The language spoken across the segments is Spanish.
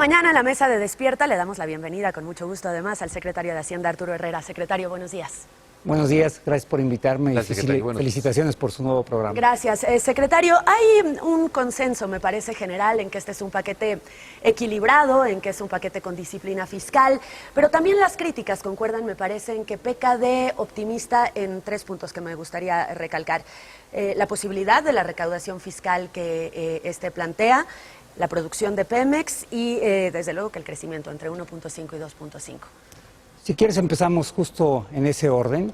mañana en la mesa de Despierta le damos la bienvenida con mucho gusto además al secretario de Hacienda, Arturo Herrera. Secretario, buenos días. Buenos días, gracias por invitarme y felicitaciones por su nuevo programa. Gracias. Secretario, hay un consenso, me parece, general en que este es un paquete equilibrado, en que es un paquete con disciplina fiscal, pero también las críticas concuerdan, me parece, en que peca de optimista en 3 puntos que me gustaría recalcar. La posibilidad de la recaudación fiscal que este plantea, la producción de Pemex y, desde luego, que el crecimiento entre 1.5 y 2.5. Si quieres empezamos justo en ese orden.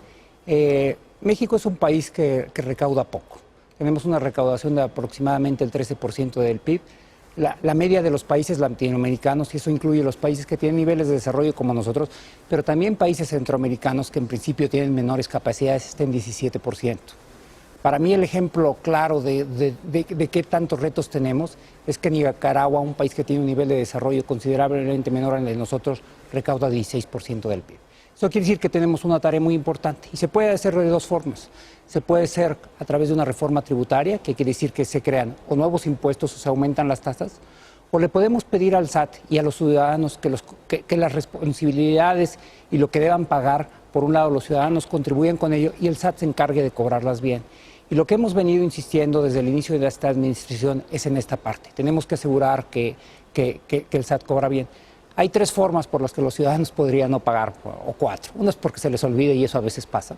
México es un país que recauda poco. Tenemos una recaudación de aproximadamente el 13% del PIB. La media de los países latinoamericanos, y eso incluye los países que tienen niveles de desarrollo como nosotros, pero también países centroamericanos que en principio tienen menores capacidades, está en 17%. Para mí el ejemplo claro de qué tantos retos tenemos es que Nicaragua, un país que tiene un nivel de desarrollo considerablemente menor al de nosotros, recauda 16% del PIB. Eso quiere decir que tenemos una tarea muy importante y se puede hacer de 2 formas. Se puede hacer a través de una reforma tributaria, que quiere decir que se crean o nuevos impuestos o se aumentan las tasas, o le podemos pedir al SAT y a los ciudadanos que las responsabilidades y lo que deban pagar, por un lado los ciudadanos contribuyan con ello y el SAT se encargue de cobrarlas bien. Y lo que hemos venido insistiendo desde el inicio de esta administración es en esta parte. Tenemos que asegurar que el SAT cobra bien. Hay 3 formas por las que los ciudadanos podrían no pagar, o 4. Una es porque se les olvide y eso a veces pasa.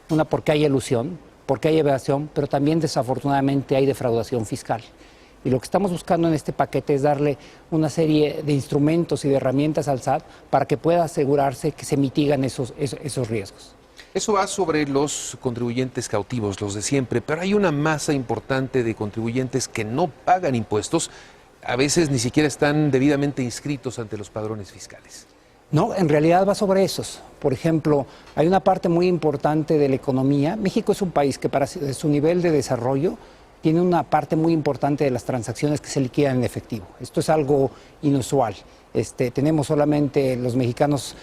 Una porque hay elusión, porque hay evasión, pero también desafortunadamente hay defraudación fiscal. Y lo que estamos buscando en este paquete es darle una serie de instrumentos y de herramientas al SAT para que pueda asegurarse que se mitigan esos riesgos. Eso va sobre los contribuyentes cautivos, los de siempre, pero hay una masa importante de contribuyentes que no pagan impuestos, a veces ni siquiera están debidamente inscritos ante los padrones fiscales. No, en realidad va sobre esos. Por ejemplo, hay una parte muy importante de la economía. México es un país que para su nivel de desarrollo tiene una parte muy importante de las transacciones que se liquidan en efectivo. Esto es algo inusual. Tenemos solamente los mexicanos,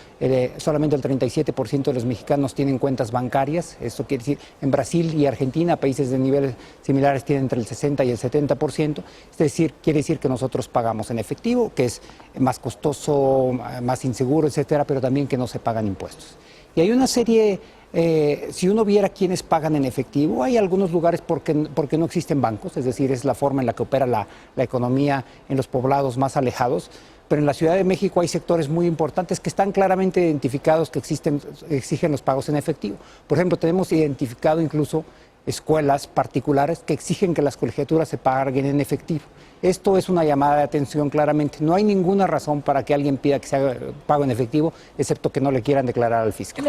solamente el 37% de los mexicanos tienen cuentas bancarias. Esto quiere decir, en Brasil y Argentina, países de niveles similares, tienen entre el 60 y el 70%. Es decir, quiere decir que nosotros pagamos en efectivo, que es más costoso, más inseguro, etcétera, pero también que no se pagan impuestos. Y hay una serie, si uno viera quiénes pagan en efectivo, hay algunos lugares porque no existen bancos, es decir, es la forma en la que opera la economía en los poblados más alejados. Pero en la Ciudad de México hay sectores muy importantes que están claramente identificados que exigen los pagos en efectivo. Por ejemplo, tenemos identificado incluso escuelas particulares que exigen que las colegiaturas se paguen en efectivo. Esto es una llamada de atención claramente. No hay ninguna razón para que alguien pida que se haga pago en efectivo, excepto que no le quieran declarar al fiscal.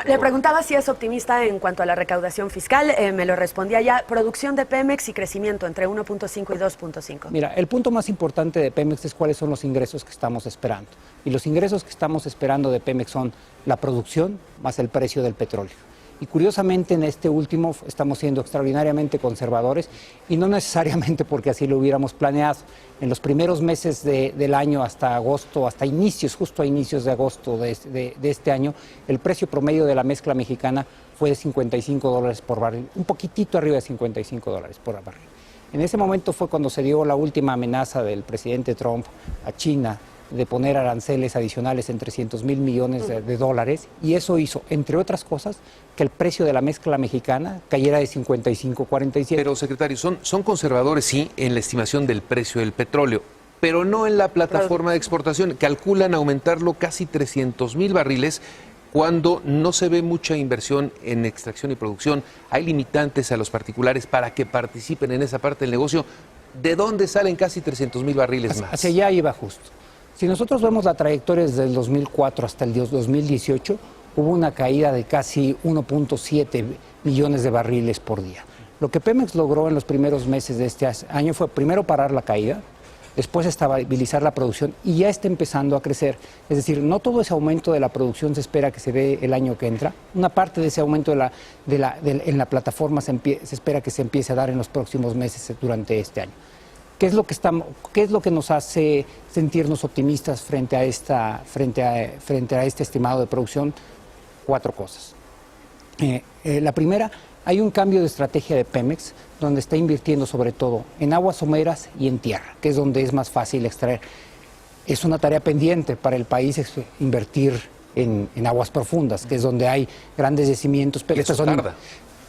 Le preguntaba si es optimista en cuanto a la recaudación fiscal, me lo respondía ya. Producción de Pemex y crecimiento entre 1.5 y 2.5. Mira, el punto más importante de Pemex es cuáles son los ingresos que estamos esperando. Y los ingresos que estamos esperando de Pemex son la producción más el precio del petróleo. Y curiosamente en este último estamos siendo extraordinariamente conservadores y no necesariamente porque así lo hubiéramos planeado. En los primeros meses del año hasta agosto, justo a inicios de agosto de este año, el precio promedio de la mezcla mexicana fue de $55 por barril, un poquitito arriba de $55 por barril. En ese momento fue cuando se dio la última amenaza del presidente Trump a China de poner aranceles adicionales en $300,000 millones de dólares, y eso hizo, entre otras cosas, que el precio de la mezcla mexicana cayera de 55 a 47. Pero, secretario, son conservadores, sí, en la estimación del precio del petróleo, pero no en la plataforma de exportación. Calculan aumentarlo casi 300,000 barriles cuando no se ve mucha inversión en extracción y producción. Hay limitantes a los particulares para que participen en esa parte del negocio. ¿De dónde salen casi 300,000 barriles más? Hacia allá iba justo. Si nosotros vemos la trayectoria desde el 2004 hasta el 2018, hubo una caída de casi 1.7 millones de barriles por día. Lo que Pemex logró en los primeros meses de este año fue primero parar la caída, después estabilizar la producción y ya está empezando a crecer. Es decir, no todo ese aumento de la producción se espera que se dé el año que entra. Una parte de ese aumento en la plataforma se espera que se empiece a dar en los próximos meses durante este año. ¿Qué es lo que nos hace sentirnos optimistas frente a este estimado de producción? 4 cosas. La primera, hay un cambio de estrategia de Pemex, donde está invirtiendo sobre todo en aguas someras y en tierra, que es donde es más fácil extraer. es una tarea pendiente para el país invertir en aguas profundas, que es donde hay grandes yacimientos, pero eso tarda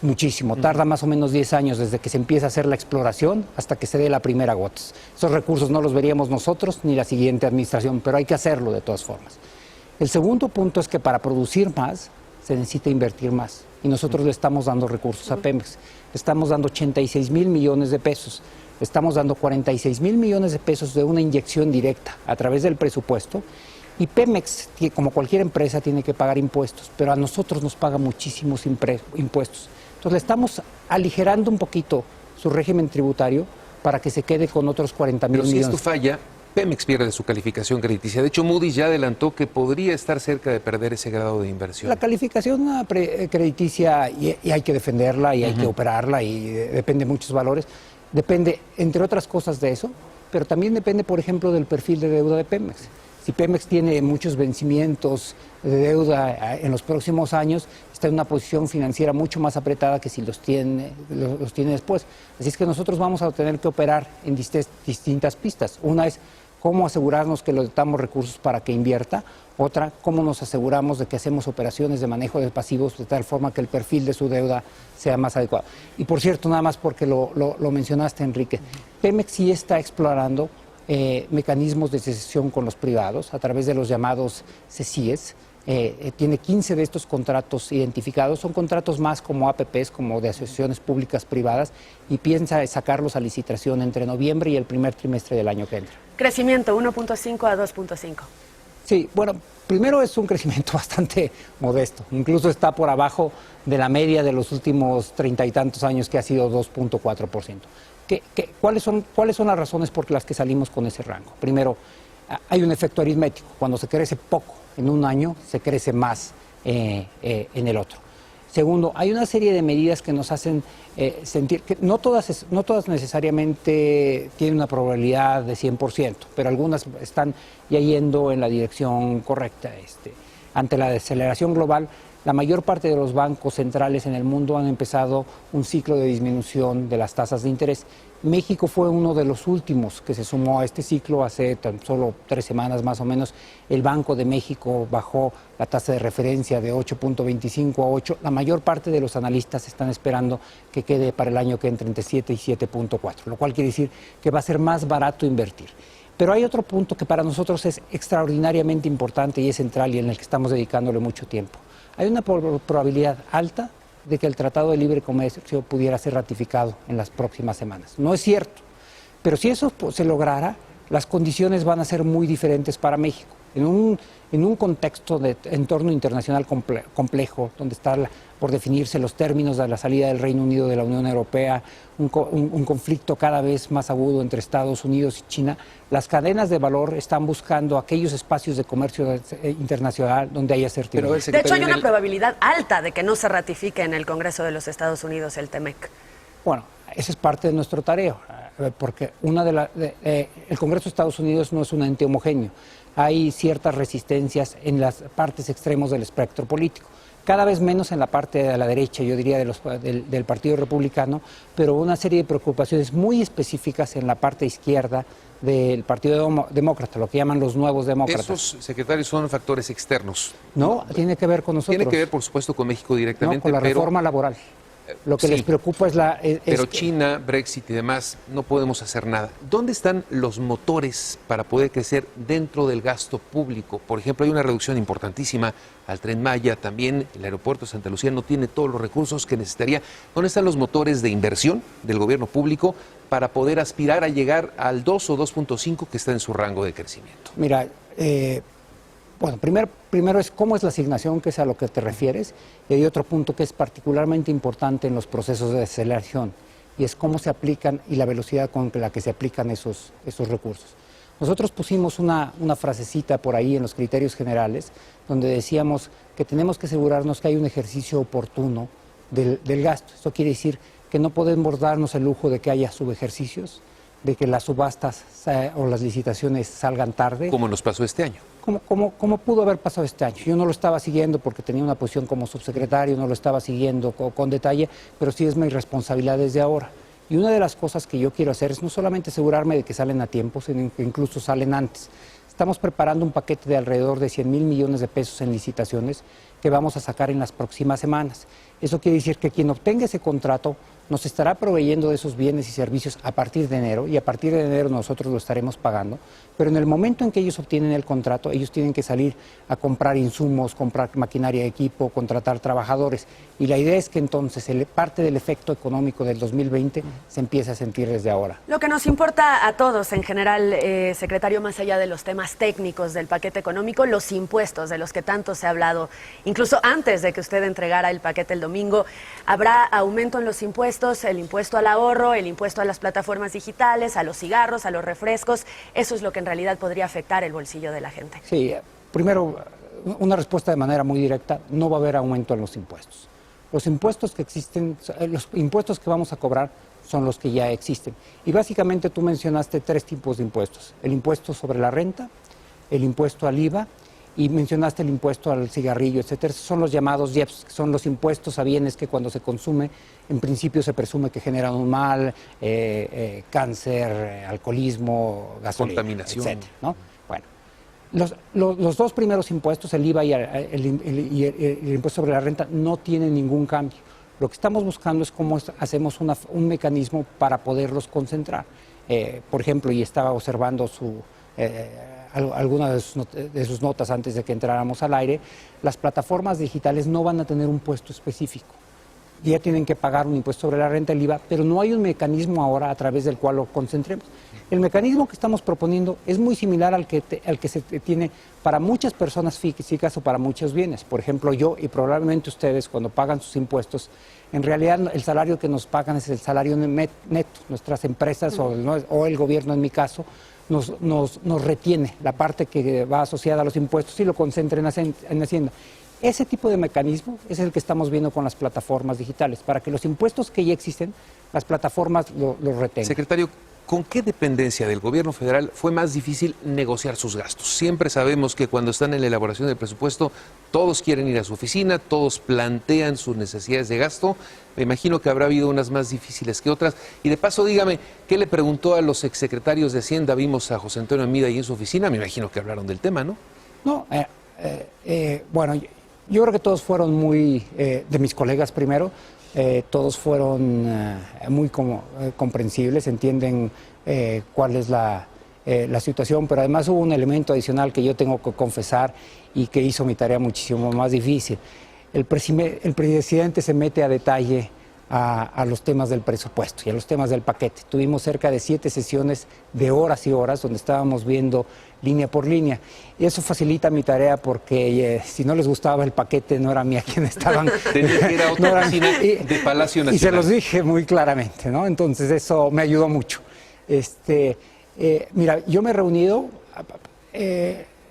muchísimo. Tarda más o menos 10 años desde que se empieza a hacer la exploración hasta que se dé la primera gota. Esos recursos no los veríamos nosotros ni la siguiente administración, pero hay que hacerlo de todas formas. El segundo punto es que para producir más se necesita invertir más. Y nosotros le estamos dando recursos a Pemex. Le estamos dando 86,000 millones de pesos. Le estamos dando 46,000 millones de pesos de una inyección directa a través del presupuesto. Y Pemex, como cualquier empresa, tiene que pagar impuestos, pero a nosotros nos paga muchísimos impuestos. Entonces le estamos aligerando un poquito su régimen tributario para que se quede con otros 40,000 millones. Pero si esto falla, Pemex pierde su calificación crediticia. De hecho, Moody's ya adelantó que podría estar cerca de perder ese grado de inversión. La calificación crediticia, y hay que defenderla, y hay que operarla, y depende de muchos valores. Depende, entre otras cosas, de eso, pero también depende, por ejemplo, del perfil de deuda de Pemex. Si Pemex tiene muchos vencimientos de deuda en los próximos años, está en una posición financiera mucho más apretada que si los tiene después. Así es que nosotros vamos a tener que operar en distintas pistas. Una es cómo asegurarnos que le damos recursos para que invierta. Otra, cómo nos aseguramos de que hacemos operaciones de manejo de pasivos de tal forma que el perfil de su deuda sea más adecuado. Y por cierto, nada más porque lo mencionaste, Enrique, Pemex sí está explorando mecanismos de secesión con los privados a través de los llamados CECIES. Tiene 15 de estos contratos identificados, son contratos más como APPs, como de asociaciones públicas privadas, y piensa sacarlos a licitación entre noviembre y el primer trimestre del año que entra. Crecimiento 1.5 a 2.5. Sí, bueno, primero es un crecimiento bastante modesto, incluso está por abajo de la media de los últimos 30 y tantos años, que ha sido 2.4%. ¿Cuáles son las razones por las que salimos con ese rango? Primero, hay un efecto aritmético. Cuando se crece poco en un año, se crece más en el otro. Segundo, hay una serie de medidas que nos hacen sentir que no todas necesariamente tienen una probabilidad de 100%, pero algunas están ya yendo en la dirección correcta. Ante la desaceleración global, la mayor parte de los bancos centrales en el mundo han empezado un ciclo de disminución de las tasas de interés. México fue uno de los últimos que se sumó a este ciclo hace tan solo 3 semanas más o menos. El Banco de México bajó la tasa de referencia de 8.25 a 8. La mayor parte de los analistas están esperando que quede para el año que entra entre 7 y 7.4, lo cual quiere decir que va a ser más barato invertir. Pero hay otro punto que para nosotros es extraordinariamente importante y es central y en el que estamos dedicándole mucho tiempo. Hay una probabilidad alta de que el Tratado de Libre Comercio pudiera ser ratificado en las próximas semanas. No es cierto, pero si eso se lograra, las condiciones van a ser muy diferentes para México. En un contexto de entorno internacional complejo, donde están por definirse los términos de la salida del Reino Unido de la Unión Europea, un conflicto cada vez más agudo entre Estados Unidos y China, las cadenas de valor están buscando aquellos espacios de comercio internacional donde haya certidumbre. De hecho, hay una probabilidad alta de que no se ratifique en el Congreso de los Estados Unidos el TEMEC. Bueno, esa es parte de nuestro tarea, porque el Congreso de Estados Unidos no es un ente homogéneo. Hay ciertas resistencias en las partes extremos del espectro político, cada vez menos en la parte de la derecha, yo diría, del Partido Republicano, pero una serie de preocupaciones muy específicas en la parte izquierda del Partido Demócrata, lo que llaman los nuevos demócratas. Esos, secretarios, son factores externos. No, tiene que ver con nosotros. Tiene que ver, por supuesto, con México directamente. No, con la reforma laboral. Lo que les preocupa es pero China, Brexit y demás, no podemos hacer nada. ¿Dónde están los motores para poder crecer dentro del gasto público? Por ejemplo, hay una reducción importantísima al Tren Maya, también el aeropuerto de Santa Lucía no tiene todos los recursos que necesitaría. ¿Dónde están los motores de inversión del gobierno público para poder aspirar a llegar al 2 o 2.5 que está en su rango de crecimiento? Mira, bueno, primero es cómo es la asignación, que es a lo que te refieres, y hay otro punto que es particularmente importante en los procesos de aceleración, y es cómo se aplican y la velocidad con la que se aplican esos recursos. Nosotros pusimos una frasecita por ahí en los criterios generales, donde decíamos que tenemos que asegurarnos que hay un ejercicio oportuno del gasto. Esto quiere decir que no podemos darnos el lujo de que haya subejercicios, de que las subastas o las licitaciones salgan tarde. Como nos pasó este año. Como pudo haber pasado este año. Yo no lo estaba siguiendo porque tenía una posición como subsecretario, no lo estaba siguiendo con detalle, pero sí es mi responsabilidad desde ahora. Y una de las cosas que yo quiero hacer es no solamente asegurarme de que salen a tiempo, sino que incluso salen antes. estamos preparando un paquete de alrededor de 100,000 millones de pesos en licitaciones que vamos a sacar en las próximas semanas. Eso quiere decir que quien obtenga ese contrato nos estará proveyendo de esos bienes y servicios a partir de enero, y a partir de enero nosotros lo estaremos pagando, pero en el momento en que ellos obtienen el contrato, ellos tienen que salir a comprar insumos, comprar maquinaria de equipo, contratar trabajadores, y la idea es que entonces parte del efecto económico del 2020 se empiece a sentir desde ahora. Lo que nos importa a todos en general, secretario, más allá de los temas técnicos del paquete económico, los impuestos de los que tanto se ha hablado, incluso antes de que usted entregara el paquete el domingo, habrá aumento en los impuestos, el impuesto al ahorro, el impuesto a las plataformas digitales, a los cigarros, a los refrescos. Eso es lo que en realidad podría afectar el bolsillo de la gente. Sí, primero, una respuesta de manera muy directa: no va a haber aumento en los impuestos. Los impuestos que existen, los impuestos que vamos a cobrar son los que ya existen. Y básicamente tú mencionaste 3 tipos de impuestos: el impuesto sobre la renta, el impuesto al IVA, y mencionaste el impuesto al cigarrillo, etcétera. Son los llamados IEPS, que son los impuestos a bienes que cuando se consume, en principio se presume que generan un mal, cáncer, alcoholismo, gasolina, contaminación, etcétera, ¿no? Bueno, los 2 primeros impuestos, el IVA y el impuesto sobre la renta, no tienen ningún cambio. Lo que estamos buscando es cómo hacemos un mecanismo para poderlos concentrar. Por ejemplo, y estaba observando algunas de sus notas antes de que entráramos al aire, las plataformas digitales no van a tener un puesto específico. Ya tienen que pagar un impuesto sobre la renta, el IVA, pero no hay un mecanismo ahora a través del cual lo concentremos. El mecanismo que estamos proponiendo es muy similar al que se tiene para muchas personas físicas o para muchos bienes. Por ejemplo, yo y probablemente ustedes, cuando pagan sus impuestos, en realidad el salario que nos pagan es el salario neto. Nuestras empresas o el gobierno, en mi caso, nos retiene la parte que va asociada a los impuestos y lo concentra en Hacienda. Ese tipo de mecanismo es el que estamos viendo con las plataformas digitales, para que los impuestos que ya existen, las plataformas los retengan. Secretario, ¿con qué dependencia del gobierno federal fue más difícil negociar sus gastos? Siempre sabemos que cuando están en la elaboración del presupuesto, todos quieren ir a su oficina, todos plantean sus necesidades de gasto. Me imagino que habrá habido unas más difíciles que otras. Y de paso, dígame, ¿qué le preguntó a los exsecretarios de Hacienda? Vimos a José Antonio Amida ahí en su oficina. Me imagino que hablaron del tema, ¿no? No, bueno, yo creo que todos fueron muy, de mis colegas primero, todos fueron muy comprensibles, entienden cuál es la situación, pero además hubo un elemento adicional que yo tengo que confesar y que hizo mi tarea muchísimo más difícil. El presidente se mete a detalle a los temas del presupuesto y a los temas del paquete. Tuvimos cerca de 7 sesiones de horas y horas donde estábamos viendo línea por línea. Y eso facilita mi tarea porque si no les gustaba el paquete, no era a mí a quien estaban. Tenía que ir a otra oficina de Palacio Nacional. Y se los dije muy claramente, ¿no? Entonces eso me ayudó mucho. Mira, yo me he reunido.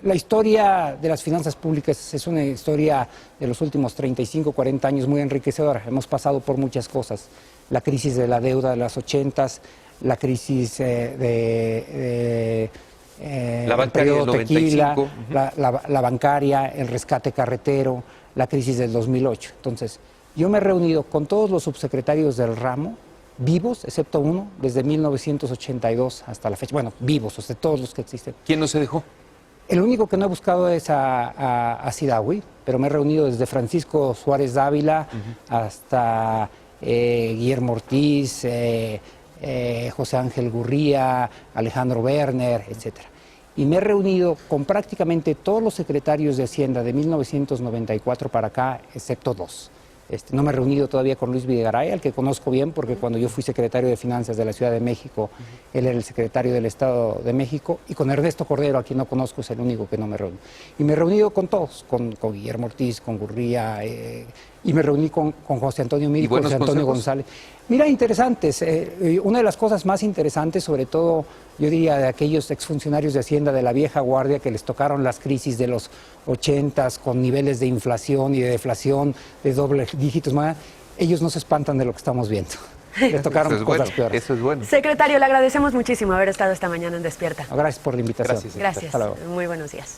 La historia de las finanzas públicas es una historia de los últimos 35, 40 años muy enriquecedora. Hemos pasado por muchas cosas. La crisis de la deuda de las 80s, la crisis la bancaria del 95. La bancaria, el rescate carretero, la crisis del 2008. Entonces, yo me he reunido con todos los subsecretarios del ramo, vivos, excepto uno, desde 1982 hasta la fecha. Bueno, vivos, o sea, todos los que existen. ¿Quién no se dejó? El único que no he buscado es a Sidawi, pero me he reunido desde Francisco Suárez Dávila hasta Guillermo Ortiz, José Ángel Gurría, Alejandro Werner, etcétera. Y me he reunido con prácticamente todos los secretarios de Hacienda de 1994 para acá, excepto 2. No me he reunido todavía con Luis Videgaray, al que conozco bien, porque cuando yo fui secretario de Finanzas de la Ciudad de México, él era el secretario del Estado de México, y con Ernesto Cordero, a quien no conozco, es el único que no me reúno. Y me he reunido con todos, con Guillermo Ortiz, con Gurría, y me reuní con José Antonio Mid, José Antonio González. Mira, interesantes. Una de las cosas más interesantes, sobre todo, yo diría, de aquellos exfuncionarios de Hacienda de la vieja guardia que les tocaron las crisis de los 80s con niveles de inflación y de deflación de doble dígitos, ellos no se espantan de lo que estamos viendo. Les tocaron cosas peores. Eso es bueno. Secretario, le agradecemos muchísimo haber estado esta mañana en Despierta. Gracias por la invitación. Gracias. Gracias. Muy buenos días.